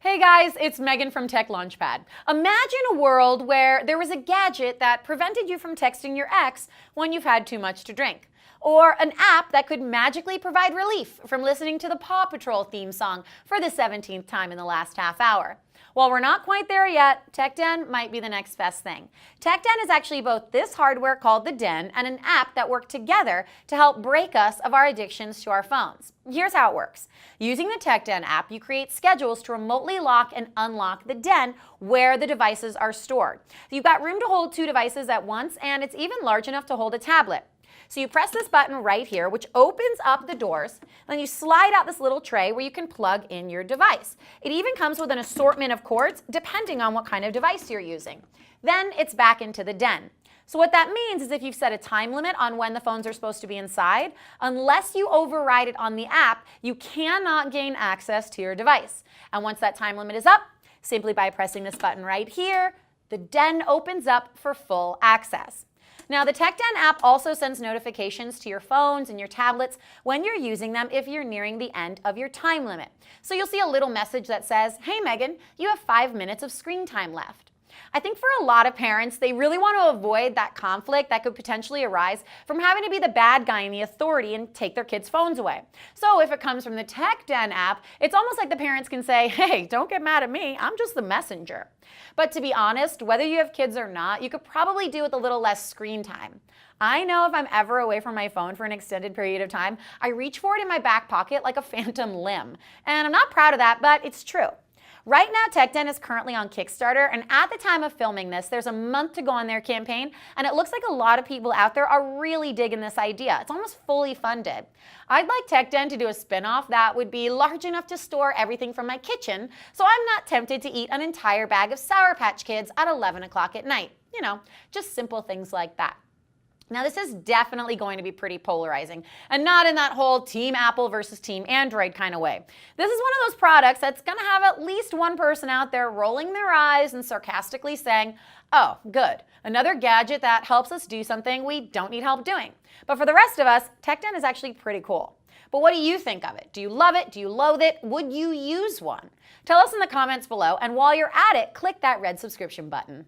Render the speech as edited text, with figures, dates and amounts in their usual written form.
Hey guys, it's Megan from Tech Launchpad. Imagine a world where there was a gadget that prevented you from texting your ex when you've had too much to drink. Or an app that could magically provide relief from listening to the Paw Patrol theme song for the 17th time in the last half hour. While we're not quite there yet, TechDen might be the next best thing. TechDen is actually both this hardware called the Den and an app that work together to help break us of our addictions to our phones. Here's how it works. Using the TechDen app, you create schedules to remotely lock and unlock the Den where the devices are stored. You've got room to hold 2 devices at once, and it's even large enough to hold a tablet. So you press this button right here, which opens up the doors. Then you slide out this little tray where you can plug in your device. It even comes with an assortment of cords depending on what kind of device you're using. Then it's back into the Den. So what that means is if you've set a time limit on when the phones are supposed to be inside, unless you override it on the app, you cannot gain access to your device. And once that time limit is up, simply by pressing this button right here, the Den opens up for full access. Now, the TechDen app also sends notifications to your phones and your tablets when you're using them if you're nearing the end of your time limit. So you'll see a little message that says, "Hey Megan, you have 5 minutes of screen time left." I think for a lot of parents, they really want to avoid that conflict that could potentially arise from having to be the bad guy and the authority and take their kids' phones away. So if it comes from the TechDen app, it's almost like the parents can say, "Hey, don't get mad at me, I'm just the messenger." But to be honest, whether you have kids or not, you could probably do with a little less screen time. I know if I'm ever away from my phone for an extended period of time, I reach for it in my back pocket like a phantom limb. And I'm not proud of that, but it's true. Right now, TechDen is currently on Kickstarter, and at the time of filming this, there's a month to go on their campaign, and it looks like a lot of people out there are really digging this idea. It's almost fully funded. I'd like TechDen to do a spin-off that would be large enough to store everything from my kitchen, so I'm not tempted to eat an entire bag of Sour Patch Kids at 11 o'clock at night. You know, just simple things like that. Now, this is definitely going to be pretty polarizing, and not in that whole Team Apple versus Team Android kind of way. This is one of those products that's going to have at least one person out there rolling their eyes and sarcastically saying, "Oh, good, another gadget that helps us do something we don't need help doing." But for the rest of us, TechDen is actually pretty cool. But what do you think of it? Do you love it? Do you loathe it? Would you use one? Tell us in the comments below, and while you're at it, click that red subscription button.